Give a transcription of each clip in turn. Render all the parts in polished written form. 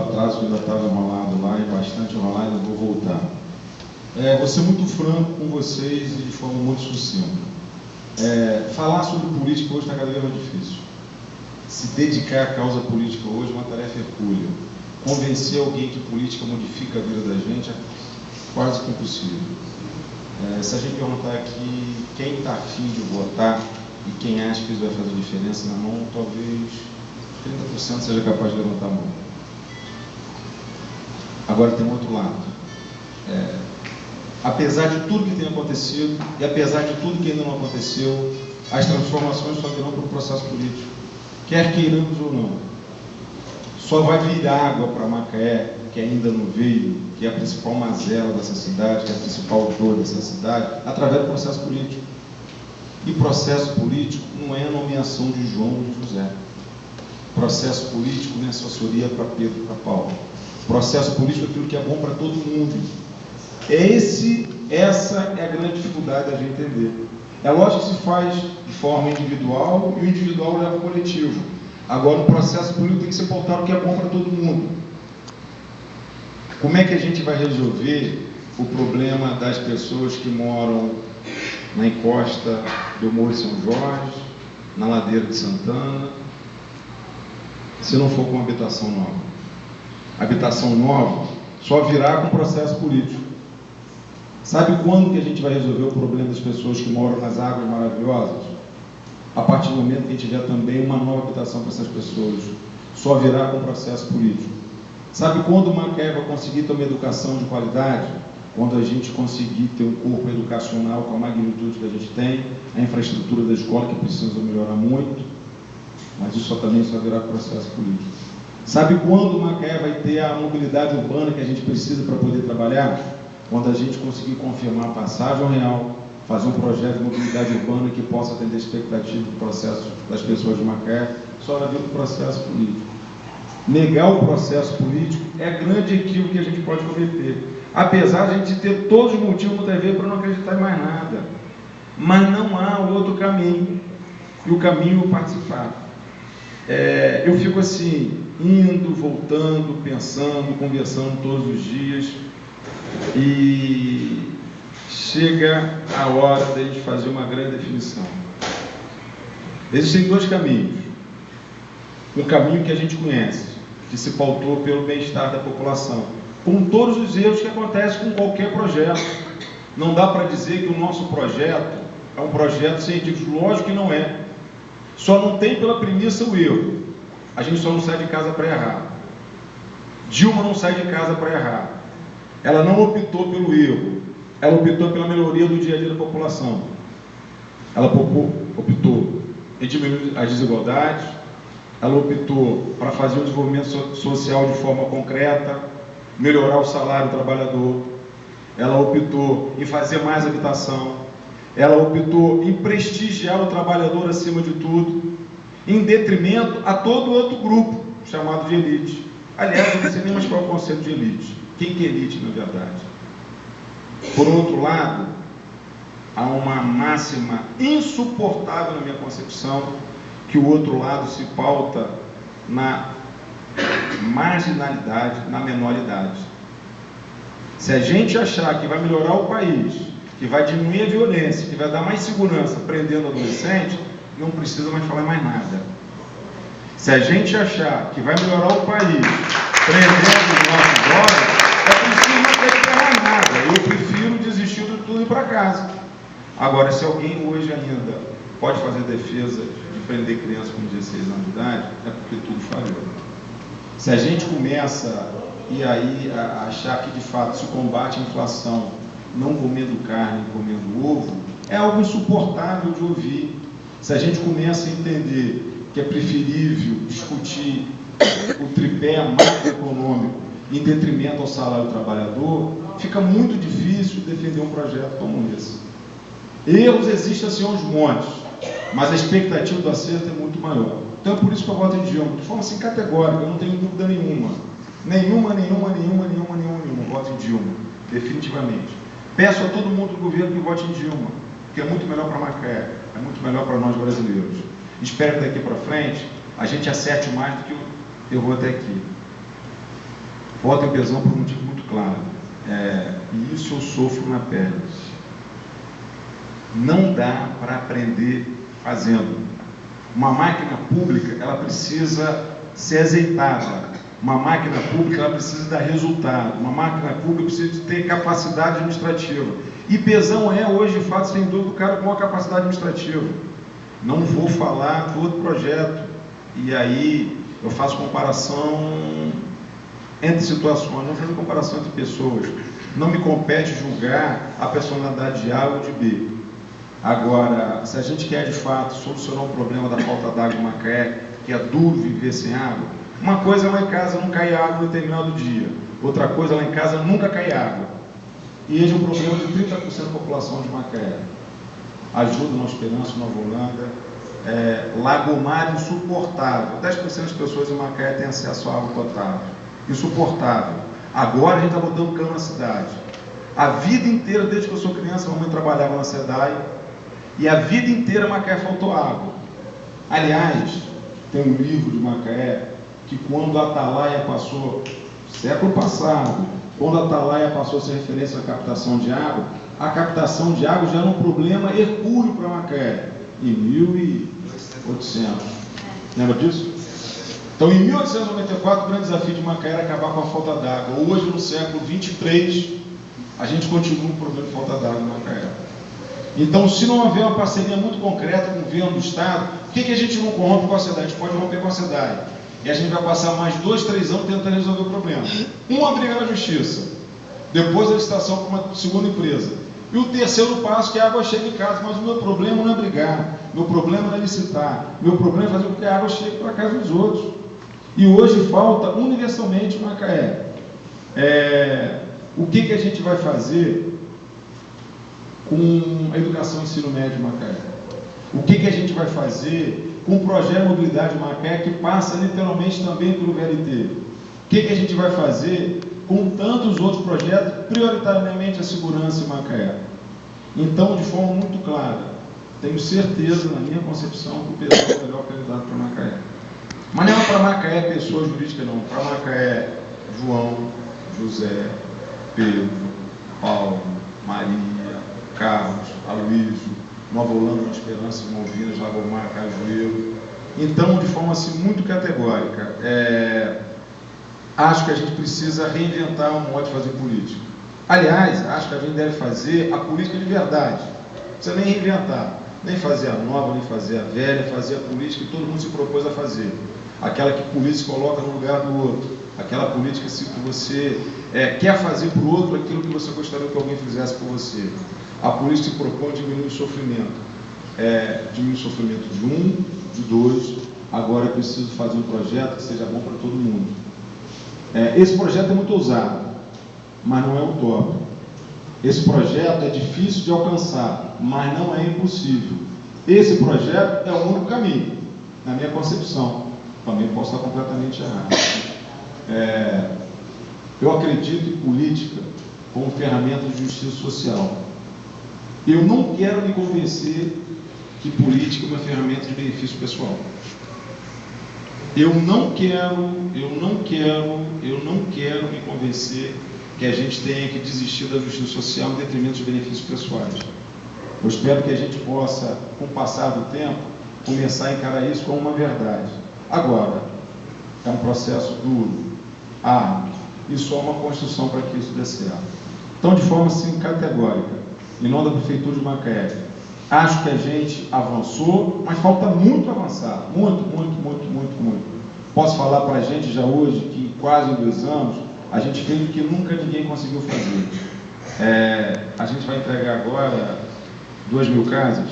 atraso, que ainda estava enrolado lá, e bastante enrolado, eu vou voltar. Vou ser muito franco com vocês e de forma muito sucinta. Falar sobre política hoje está cada vez mais difícil. Se dedicar à causa política hoje é uma tarefa hercúlea. Convencer alguém que política modifica a vida da gente é quase que impossível. Se a gente perguntar aqui quem está afim de votar e quem acha que isso vai fazer diferença na mão, talvez 30% seja capaz de levantar a mão. Agora tem um outro lado. Apesar de tudo que tem acontecido e apesar de tudo que ainda não aconteceu, as transformações só virão para o processo político, quer queiramos ou não. Só vai vir água para Macaé, que ainda não veio, que é a principal mazela dessa cidade, que é a principal dor dessa cidade, através do processo político. E processo político não é a nomeação de João ou de José. Processo político não é assessoria para Pedro e para Paulo. Processo político é aquilo que é bom para todo mundo. Essa é a grande dificuldade da gente entender. É lógico que se faz de forma individual e o individual leva o coletivo. Agora, o processo político tem que ser pautado o que é bom para todo mundo. Como é que a gente vai resolver o problema das pessoas que moram na encosta do Morro de São Jorge, na ladeira de Santana, se não for com habitação nova? Habitação nova só virá com processo político. Sabe quando que a gente vai resolver o problema das pessoas que moram nas Águas Maravilhosas? A partir do momento que a gente tiver também uma nova habitação para essas pessoas. Só virá com processo político. Sabe quando o Macaé vai conseguir ter uma educação de qualidade? Quando a gente conseguir ter um corpo educacional com a magnitude que a gente tem, a infraestrutura da escola que precisa melhorar muito, mas isso também só virá com processo político. Sabe quando o Macaé vai ter a mobilidade urbana que a gente precisa para poder trabalhar? Quando a gente conseguir confirmar a passagem real, fazer um projeto de mobilidade urbana que possa atender a expectativa do processo das pessoas de Macaé, só vai vir o processo político. Negar o processo político é grande equívoco que a gente pode cometer. Apesar de a gente ter todos os motivos, muitas vezes, para não acreditar em mais nada. Mas não há outro caminho. E o caminho é participar. Eu fico assim, indo, voltando, pensando, conversando todos os dias. E chega a hora de a gente fazer uma grande definição. Existem dois caminhos. Um caminho que a gente conhece, que se pautou pelo bem-estar da população, com todos os erros que acontecem com qualquer projeto. Não dá para dizer que o nosso projeto é um projeto científico. Lógico que não é. Só não tem pela premissa o erro. A gente só não sai de casa para errar. Dilma não sai de casa para errar. Ela não optou pelo erro. Ela optou pela melhoria do dia a dia da população. Ela optou em diminuir as desigualdades. Ela optou para fazer o desenvolvimento social de forma concreta, melhorar o salário do trabalhador. Ela optou em fazer mais habitação. Ela optou em prestigiar o trabalhador acima de tudo, em detrimento a todo outro grupo, chamado de elite. Aliás, eu não sei nem mais qual é o conceito de elite. Quem que é elite, na verdade? Por outro lado, há uma máxima insuportável na minha concepção, que o outro lado se pauta na marginalidade, na menoridade. Se a gente achar que vai melhorar o país, que vai diminuir a violência, que vai dar mais segurança prendendo adolescente, não precisa mais falar mais nada. Se a gente achar que vai melhorar o país prendendo os nossos jovens, é preciso não ter que falar mais nada. Eu prefiro desistir de tudo e ir para casa. Agora, se alguém hoje ainda pode fazer defesa de prender criança com 16 anos de idade, é porque tudo falhou. Se a gente começa a achar que de fato se combate a inflação não comendo carne, comendo ovo, é algo insuportável de ouvir. Se a gente começa a entender que é preferível discutir o tripé macroeconômico em detrimento ao salário do trabalhador, fica muito difícil defender um projeto como esse. Erros existem assim aos montes, mas a expectativa do acerto é muito maior. Então é por isso que eu voto em Dilma, de forma assim categórica, eu não tenho dúvida nenhuma. Nenhuma. Voto em Dilma, definitivamente. Peço a todo mundo do governo que vote em Dilma, que é muito melhor para Macaé, é muito melhor para nós brasileiros. Espero que daqui para frente a gente acerte mais do que eu vou até aqui. Voto em pesão por um motivo muito claro. E isso eu sofro na pele. Não dá para aprender fazendo. Uma máquina pública, ela precisa ser azeitada. Uma máquina pública, ela precisa dar resultado. Uma máquina pública precisa ter capacidade administrativa. E pesão hoje, de fato, sem dúvida, o cara com uma capacidade administrativa. Não vou falar do outro projeto. E aí eu faço comparação entre situações, não faço comparação entre pessoas. Não me compete julgar a personalidade de A ou de B. Agora, se a gente quer de fato solucionar o problema da falta d'água em Macaé, que é duro viver sem água, uma coisa é lá em casa não cair água no determinado dia, outra coisa é lá em casa nunca cair água. E esse é um problema de 30% da população de Macaé. Ajuda na Esperança, Nova Holanda, Lagomar insuportável. 10% das pessoas em Macaé têm acesso à água potável. Insuportável. Agora a gente está botando cano na cidade. A vida inteira, desde que eu sou criança, a mamãe trabalhava na SEDAI, e a vida inteira Macaé faltou água. Aliás, tem um livro de Macaé que quando a Atalaia passou, século passado, quando a Atalaia passou a ser referência à captação de água, a captação de água já era um problema hercúleo para Macaé, em 1800. Lembra disso? Então, em 1894, o grande desafio de Macaé era acabar com a falta d'água. Hoje, no século 23, a gente continua com o problema de falta d'água em Macaé. Então, se não houver uma parceria muito concreta com o governo do Estado, por que a gente não rompe com a SEDAI? A gente pode romper com a SEDAI. E a gente vai passar mais 2, 3 anos tentando resolver o problema. Uma briga na justiça, depois a licitação com uma segunda empresa. E o terceiro passo, que a água chega em casa. Mas o meu problema não é brigar, meu problema não é licitar, meu problema é fazer com que a água chegue para a casa dos outros. E hoje falta universalmente em Macaé. O que a gente vai fazer com a educação e ensino médio em Macaé? O que a gente vai fazer com o projeto de mobilidade de Macaé, que passa literalmente também pelo VLT? O que a gente vai fazer com tantos outros projetos, prioritariamente a segurança em Macaé? Então, de forma muito clara, tenho certeza, na minha concepção, que o pessoal é o melhor candidato para Macaé. Mas não é para Macaé pessoa jurídica, não. Para Macaé, João, José, Pedro, Paulo, Maria, Carlos, Aloysio, Nova Holanda, Esperança, Malvinas, Lagomar, Cajueiro. Então, de forma assim, muito categórica, acho que a gente precisa reinventar o modo de fazer política. Aliás, acho que a gente deve fazer a política de verdade. Não precisa nem reinventar, nem fazer a nova, nem fazer a velha, fazer a política que todo mundo se propôs a fazer. Aquela que o político coloca no lugar do outro. Aquela política assim, que você quer fazer para o outro aquilo que você gostaria que alguém fizesse por você. A política se propõe a diminuir o sofrimento. Diminuir o sofrimento de um, de dois. Agora é preciso fazer um projeto que seja bom para todo mundo. Esse projeto é muito ousado, mas não é utópico. Esse projeto é difícil de alcançar, mas não é impossível. Esse projeto é o único caminho, na minha concepção. Também posso estar completamente errado. Eu acredito em política como ferramenta de justiça social. Eu não quero me convencer que política é uma ferramenta de benefício pessoal. Eu não quero me convencer que a gente tenha que desistir da justiça social em detrimento dos benefícios pessoais. Eu espero que a gente possa, com o passar do tempo, começar a encarar isso como uma verdade. Agora, é um processo duro, árduo, e só uma construção para que isso dê certo. Então, de forma assim categórica, em nome da Prefeitura de Macaé, acho que a gente avançou, mas falta muito avançar, muito. Posso falar para a gente já hoje que em quase 2 anos, a gente fez o que nunca ninguém conseguiu fazer. A gente vai entregar agora 2.000 casas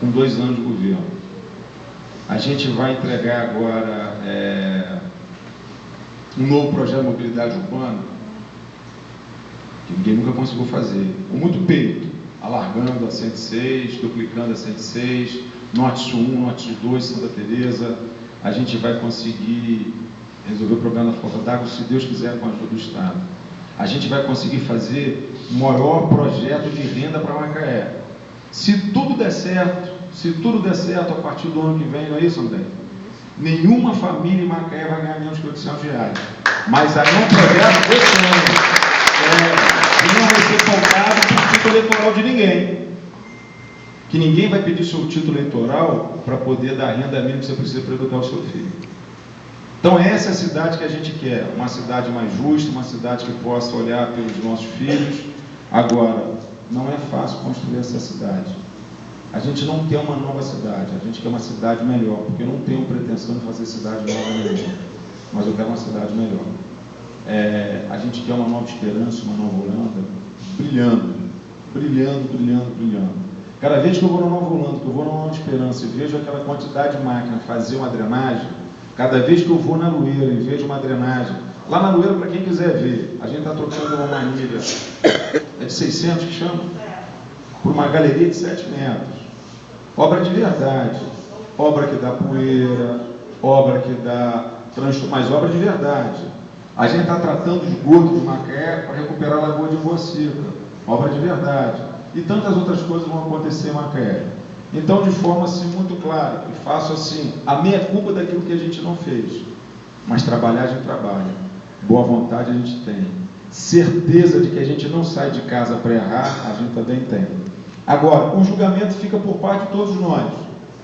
com 2 anos de governo. A gente vai entregar agora um novo projeto de mobilidade urbana que ninguém nunca conseguiu fazer, com muito peito, alargando a 106, duplicando a 106, Norte-Sul 1, Norte-Sul 2, Santa Teresa. A gente vai conseguir resolver o problema da falta d'água, se Deus quiser, com a ajuda do Estado. A gente vai conseguir fazer o maior projeto de renda para Macaé. Se tudo der certo, a partir do ano que vem, não é isso, André? Nenhuma família em Macaé vai ganhar menos que R$800. Mas aí é um projeto desse ano. Que não vai ser pautado por título eleitoral de ninguém. Que ninguém vai pedir seu título eleitoral para poder dar a renda mínima que você precisa para educar o seu filho. Então essa é a cidade que a gente quer, uma cidade mais justa, uma cidade que possa olhar pelos nossos filhos. Agora, não é fácil construir essa cidade. A gente não quer uma nova cidade, a gente quer uma cidade melhor, porque eu não tenho pretensão de fazer cidade nova melhor, mas eu quero uma cidade melhor. A gente quer uma nova esperança, uma nova Holanda, brilhando, brilhando, brilhando, brilhando. Cada vez que eu vou na Nova Holanda, que eu vou na Nova Esperança e vejo aquela quantidade de máquina fazer uma drenagem, cada vez que eu vou na Lueira e vejo uma drenagem, lá na Lueira, para quem quiser ver, a gente está trocando uma manilha, de 600 que chama, por uma galeria de 7 metros. Obra de verdade, obra que dá poeira, obra que dá transtorno, mas obra de verdade. A gente está tratando de esgoto de Macaé para recuperar a Lagoa de Boa Seca, obra de verdade. E tantas outras coisas vão acontecer em Macaé. Então, de forma assim muito clara, e faço assim, a meia-culpa daquilo que a gente não fez. Mas trabalhar a gente trabalha, boa vontade a gente tem, certeza de que a gente não sai de casa para errar, a gente também tem. Agora, o julgamento fica por parte de todos nós.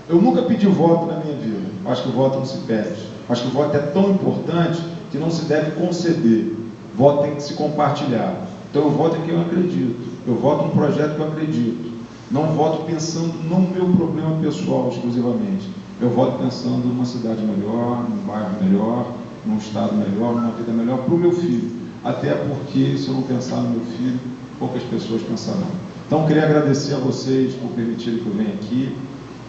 Eu nunca pedi voto na minha vida, acho que o voto não se pede. Acho que o voto é tão importante que não se deve conceder. Voto tem que se compartilhar. Então eu voto em quem eu acredito. Eu voto num projeto que eu acredito. Não voto pensando no meu problema pessoal exclusivamente. Eu voto pensando numa cidade melhor, num bairro melhor, num estado melhor, numa vida melhor para o meu filho. Até porque, se eu não pensar no meu filho, poucas pessoas pensarão. Então, queria agradecer a vocês por permitirem que eu venha aqui.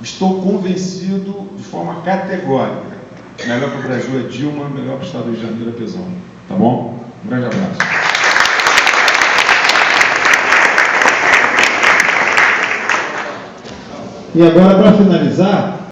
Estou convencido de forma categórica. Melhor para o Brasil é Dilma, melhor para o estado do Rio de Janeiro é Pezão. Tá bom? Um grande abraço. E agora, para finalizar,